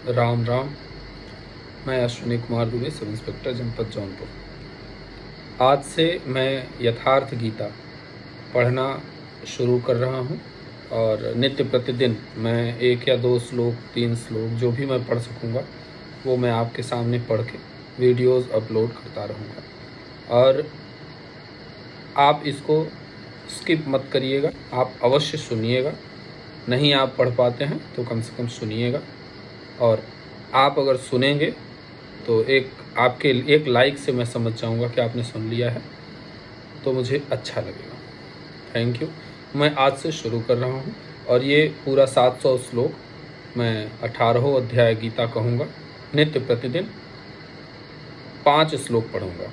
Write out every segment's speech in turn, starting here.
राम राम। मैं Ashwini Kumar Dubey, sub inspector जनपद जौनपुर। आज से मैं यथार्थ गीता पढ़ना शुरू कर रहा हूँ और नित्य प्रतिदिन मैं 1 या 2 श्लोक 3 श्लोक जो भी मैं पढ़ सकूँगा वो मैं आपके सामने पढ़ के वीडियोज़ अपलोड करता रहूँगा। और आप इसको स्किप मत करिएगा, आप अवश्य सुनिएगा। नहीं आप पढ़ पाते हैं तो कम से कम सुनिएगा, और आप अगर सुनेंगे तो आपके एक लाइक से मैं समझ जाऊंगा कि आपने सुन लिया है, तो मुझे अच्छा लगेगा। Thank you. मैं आज से शुरू कर रहा हूँ और ये पूरा 700 श्लोक मैं 18वां अध्याय गीता कहूँगा। नित्य प्रतिदिन 5 श्लोक पढ़ूँगा,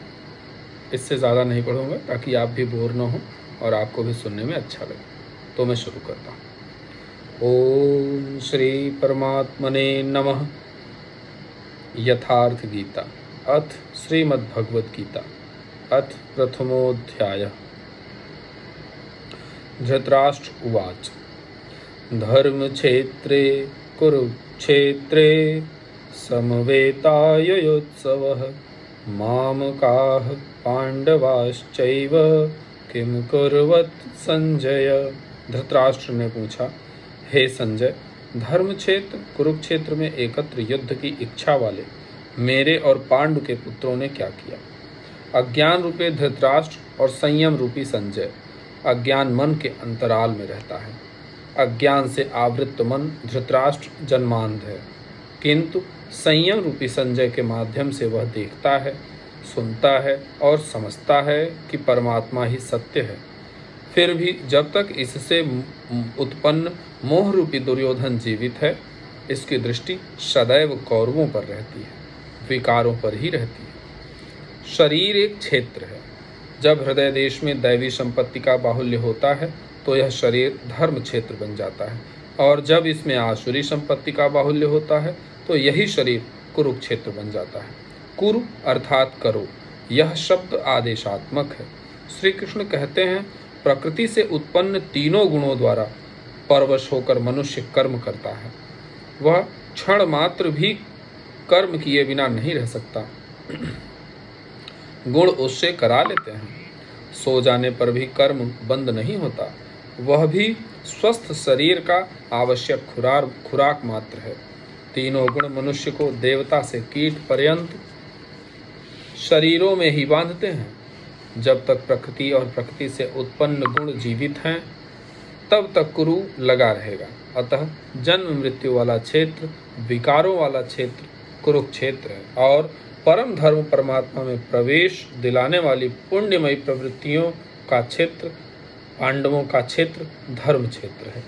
इससे ज़्यादा नहीं पढ़ूँगा ताकि आप भी बोर ना हो और आपको भी सुनने में अच्छा लगे। तो मैं शुरू करता हूँ। ओम श्री परमात्मने नमः। यथार्थ गीता अथ श्रीमद्भगवद गीता अथ प्रथमोऽध्यायः। धृतराष्ट्र उवाच धर्मक्षेत्रे कुरुक्षेत्रे समवेतायुयोत्सवः मामकाः पांडवाश्चैव किम कुर्वत् संजय। धृतराष्ट्र ने पूछा, हे संजय, धर्म क्षेत्र कुरुक्षेत्र में एकत्र युद्ध की इच्छा वाले मेरे और पांडु के पुत्रों ने क्या किया। अज्ञान रूपी धृतराष्ट्र और संयम रूपी संजय। अज्ञान मन के अंतराल में रहता है। अज्ञान से आवृत्त मन धृतराष्ट्र जन्मांध है, किंतु संयम रूपी संजय के माध्यम से वह देखता है, सुनता है और समझता है कि परमात्मा ही सत्य है। फिर भी जब तक इससे उत्पन्न मोह रूपी दुर्योधन जीवित है, इसकी दृष्टि सदैव कौरवों पर रहती है, विकारों पर ही रहती है। शरीर एक क्षेत्र है। जब हृदय देश में दैवी संपत्ति का बाहुल्य होता है तो यह शरीर धर्म क्षेत्र बन जाता है, और जब इसमें आसुरी संपत्ति का बाहुल्य होता है तो यही शरीर कुरुक्षेत्र बन जाता है। कुरु अर्थात करो, यह शब्द आदेशात्मक है। श्री कृष्ण कहते हैं, प्रकृति से उत्पन्न तीनों गुणों द्वारा परवश होकर मनुष्य कर्म करता है। वह क्षण मात्र भी कर्म किए बिना नहीं रह सकता। गुण उससे करा लेते हैं। सो जाने पर भी कर्म बंद नहीं होता। वह भी स्वस्थ शरीर का आवश्यक खुराक मात्र है। तीनों गुण मनुष्य को देवता से कीट पर्यंत शरीरों में ही बांधते हैं। जब तक प्रकृति और प्रकृति से उत्पन्न गुण जीवित हैं, तब तक कुरु लगा रहेगा। अतः जन्म मृत्यु वाला क्षेत्र, विकारों वाला क्षेत्र कुरुक्षेत्र है, और परम धर्म परमात्मा में प्रवेश दिलाने वाली पुण्यमयी प्रवृत्तियों का क्षेत्र, पांडवों का क्षेत्र धर्म क्षेत्र है।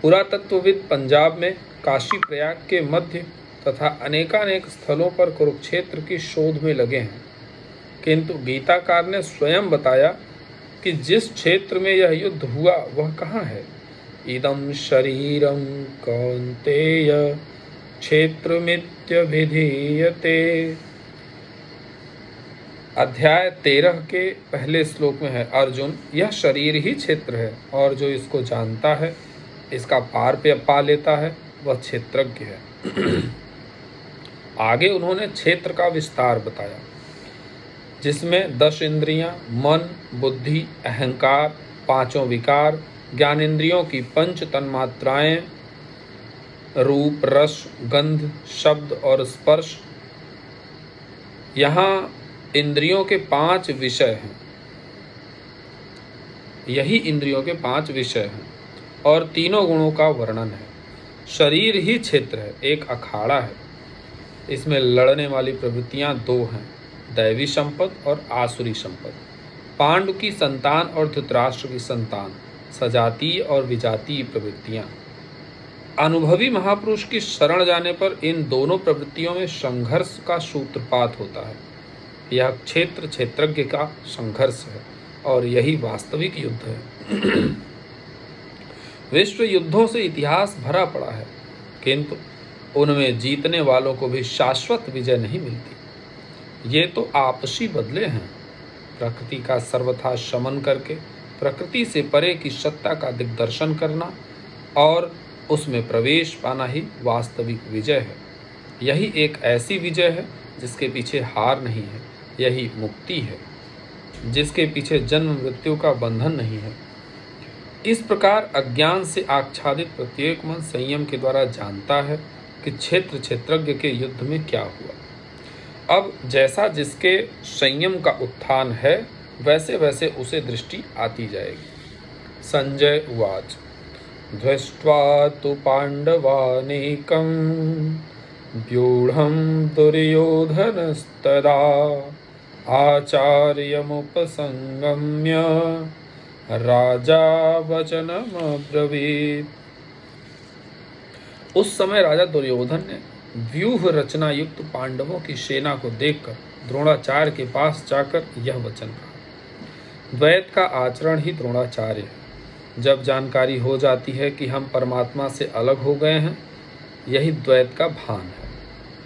पुरातत्वविद पंजाब में काशी प्रयाग के मध्य तथा अनेकानेक स्थलों पर कुरुक्षेत्र की शोध में लगे हैं, किंतु गीताकार ने स्वयं बताया कि जिस क्षेत्र में यह युद्ध हुआ वह कहाँ है। इदं शरीरं कौन्तेय क्षेत्रमित्यभिधीयते। अध्याय 13 के पहले श्लोक में है, अर्जुन, यह शरीर ही क्षेत्र है, और जो इसको जानता है, इसका पार पा लेता है, वह क्षेत्रज्ञ है। आगे उन्होंने क्षेत्र का विस्तार बताया, जिसमें 10 इंद्रियां, मन, बुद्धि, अहंकार, 5 विकार, ज्ञानेंद्रियों की 5 तन्मात्राएं, रूप, रस, गंध, शब्द और स्पर्श। यहाँ इंद्रियों के 5 विषय हैं। यही इंद्रियों के 5 विषय हैं और तीनों गुणों का वर्णन है। शरीर ही क्षेत्र है, एक अखाड़ा है। इसमें लड़ने वाली प्रवृत्तियां 2 हैं, दैवी संपद और आसुरी संपद। पांडु की संतान और धृतराष्ट्र की संतान, सजातीय और विजातीय प्रवृत्तियां। अनुभवी महापुरुष की शरण जाने पर इन दोनों प्रवृत्तियों में संघर्ष का सूत्रपात होता है। यह क्षेत्र क्षेत्रज्ञ का संघर्ष है और यही वास्तविक युद्ध है। विश्व युद्धों से इतिहास भरा पड़ा है, किंतु उनमें जीतने वालों को भी शाश्वत विजय नहीं मिलती। ये तो आपसी बदले हैं। प्रकृति का सर्वथा शमन करके प्रकृति से परे की सत्ता का दिग्दर्शन करना और उसमें प्रवेश पाना ही वास्तविक विजय है। यही एक ऐसी विजय है जिसके पीछे हार नहीं है। यही मुक्ति है जिसके पीछे जन्म मृत्यु का बंधन नहीं है। इस प्रकार अज्ञान से आच्छादित प्रत्येक मन संयम के द्वारा जानता है कि क्षेत्र क्षेत्रज्ञ के युद्ध में क्या हुआ। अब जैसा जिसके संयम का उत्थान है वैसे वैसे उसे दृष्टि आती जाएगी। संजय उवाच दृष्ट्वा तु पांडवानेकं व्यूढ़ं दुर्योधनस्तदा आचार्यमुपसंगम्य राजा वचनमब्रवीत्। उस समय राजा दुर्योधन ने व्यूह रचना युक्त पांडवों की सेना को देखकर द्रोणाचार्य के पास जाकर यह वचन कहा। द्वैत का आचरण ही द्रोणाचार्य है। जब जानकारी हो जाती है कि हम परमात्मा से अलग हो गए हैं, यही द्वैत का भान है।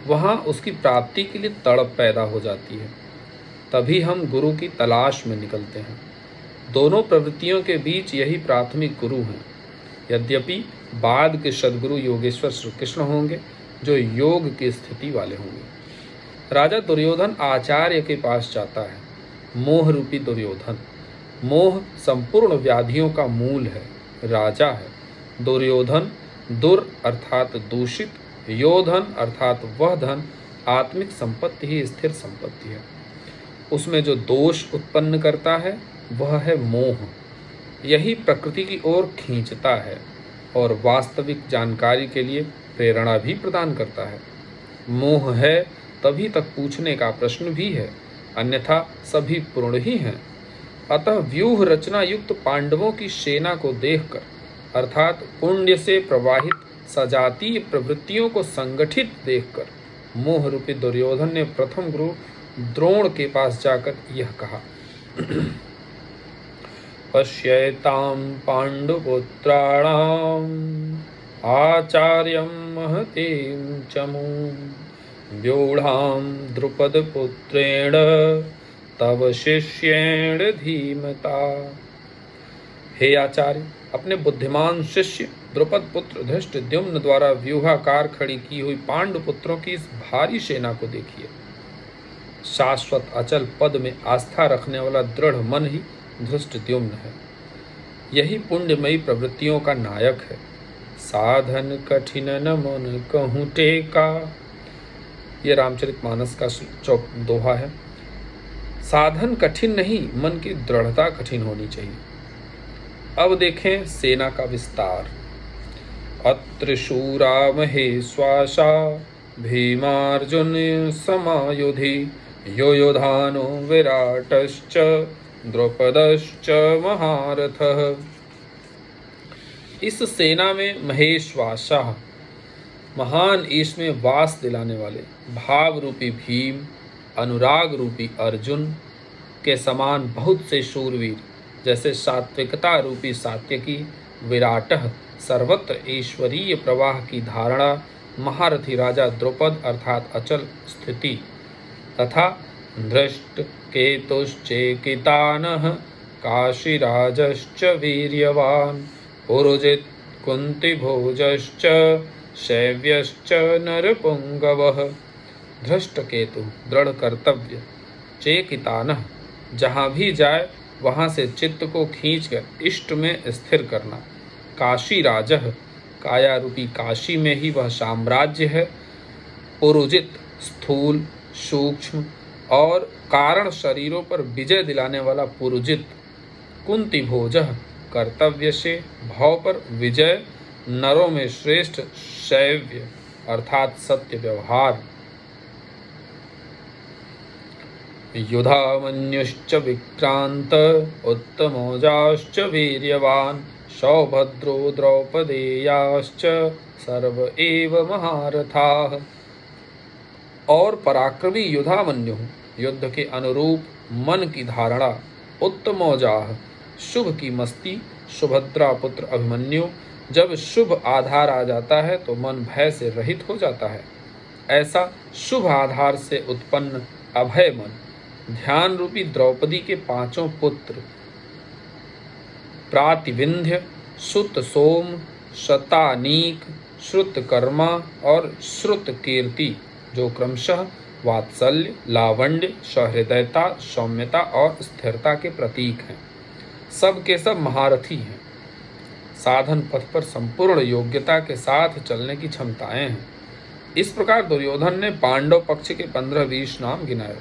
वहाँ उसकी प्राप्ति के लिए तड़प पैदा हो जाती है। तभी हम गुरु की तलाश में निकलते हैं। दोनों प्रवृत्तियों के बीच यही प्राथमिक गुरु हैं। यद्यपि बाद के सद्गुरु योगेश्वर श्री कृष्ण होंगे, जो योग की स्थिति वाले होंगे। राजा दुर्योधन आचार्य के पास जाता है। मोह रूपी दुर्योधन। मोह संपूर्ण व्याधियों का मूल है, राजा है। दुर्योधन दुर अर्थात दूषित, योधन अर्थात वह धन, आत्मिक संपत्ति ही स्थिर संपत्ति है। उसमें जो दोष उत्पन्न करता है वह है मोह। यही प्रकृति की ओर खींचता है और वास्तविक जानकारी के लिए प्रेरणा भी प्रदान करता है। मोह है तभी तक पूछने का प्रश्न भी है, अन्यथा सभी पूर्ण ही हैं। अतः व्यूह रचना युक्त पांडवों की सेना को देखकर, अर्थात पुण्य से प्रवाहित सजातीय प्रवृत्तियों को संगठित देखकर, मोह रूपी दुर्योधन ने प्रथम गुरु द्रोण के पास जाकर यह कहा। पश्येतां पांडुपुत्राणाम् आचार्यं महतीं चमूं व्यूढ़ां द्रुपदपुत्रेण तव शिष्येण धीमता। हे आचार्य, अपने बुद्धिमान शिष्य द्रुपद पुत्र धृष्टद्युम्न द्वारा व्यूहाकार खड़ी की हुई पांडुपुत्रों की इस भारी सेना को देखिए। शाश्वत अचल पद में आस्था रखने वाला दृढ़ मन ही धृष्टद्युम्न है। यही पुण्यमयी प्रवृत्तियों का नायक है। साधन कठिन न मन कहूँ टेका, ये रामचरितमानस का दोहा है। साधन कठिन नहीं, मन की दृढ़ता कठिन होनी चाहिए। अब देखें सेना का विस्तार। अत्र शूरा महेश्वासा भीमार्जुन समायुधि यो योधानो विराटश्च द्रुपदश्च महारथः। इस सेना में महेश्वासा, महान ईश में वास दिलाने वाले, भाव रूपी भीम, अनुराग रूपी अर्जुन के समान बहुत से शूरवीर, जैसे सात्विकता रूपी सात्यकी, विराटः सर्वत्र ईश्वरीय प्रवाह की धारणा महारथी राजा द्रुपद अर्थात अचल स्थिति, तथा धृष्ट केतुश्चेकितानः काशीराजश्च वीर्यवान् पुरुजित कुंतीभोजश्च शैव्यश्च नरपुंगवः। धृष्ट केतु दृढ़ कर्तव्य, चेकितानः जहाँ भी जाए वहाँ से चित्त को खींचकर इष्ट में स्थिर करना, काशीराजः काया रूपी काशी में ही वह साम्राज्य है, पुरुजित स्थूल सूक्ष्म और कारण शरीरों पर विजय दिलाने वाला पुरुजित, कुंतीभोजः कर्तव्य से भाव पर विजय, नरों में श्रेष्ठ शैव्य अर्थात सत्य व्यवहार, युधामन्युश्च विक्रांत उत्तमोजाश्च वीर्यवान् सौभद्रो द्रौपदेयाश्च सर्व एव महारथाः। और पराक्रमी युधामन्यु, युद्ध के अनुरूप मन की धारणा, उत्तमोजाह शुभ की मस्ती, सुभद्रा पुत्र अभिमन्यु। जब शुभ आधार आ जाता है तो मन भय से रहित हो जाता है। ऐसा शुभ आधार से उत्पन्न अभय मन, ध्यान रूपी द्रौपदी के पांचों पुत्र प्रातिविंध्य, सुत सोम, शतानीक, श्रुतकर्मा और श्रुतकीर्ति जो क्रमशः वात्सल्य, लावण्य, सहृदयता, सौम्यता और स्थिरता के प्रतीक हैं। सब के सब महारथी हैं। साधन पथ पर संपूर्ण योग्यता के साथ चलने की क्षमताएं हैं। इस प्रकार दुर्योधन ने पांडव पक्ष के 15-20 नाम गिनाए,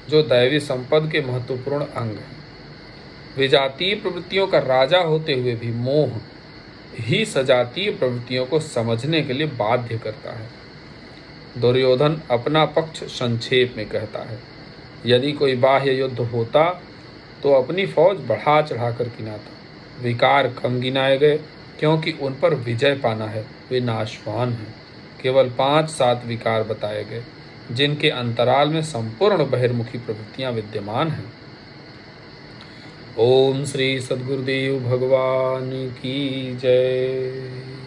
जो दैवी संपद के महत्वपूर्ण अंग हैं। विजातीय प्रवृत्तियों का राजा होते हुए भी मोह ही सजातीय प्रवृत्तियों को समझने के लिए बाध्य करता है। दुर्योधन अपना पक्ष संक्षेप में कहता है, यदि कोई बाह्य युद्ध होता तो अपनी फौज बढ़ा चढ़ाकर गिनाता। विकार कम गिनाए गए क्योंकि उन पर विजय पाना है, वे नाशवान हैं। केवल 5-7 विकार बताए गए, जिनके अंतराल में संपूर्ण बहिर्मुखी प्रवृत्तियां विद्यमान हैं। ओम श्री सद्गुरुदेव भगवान की जय।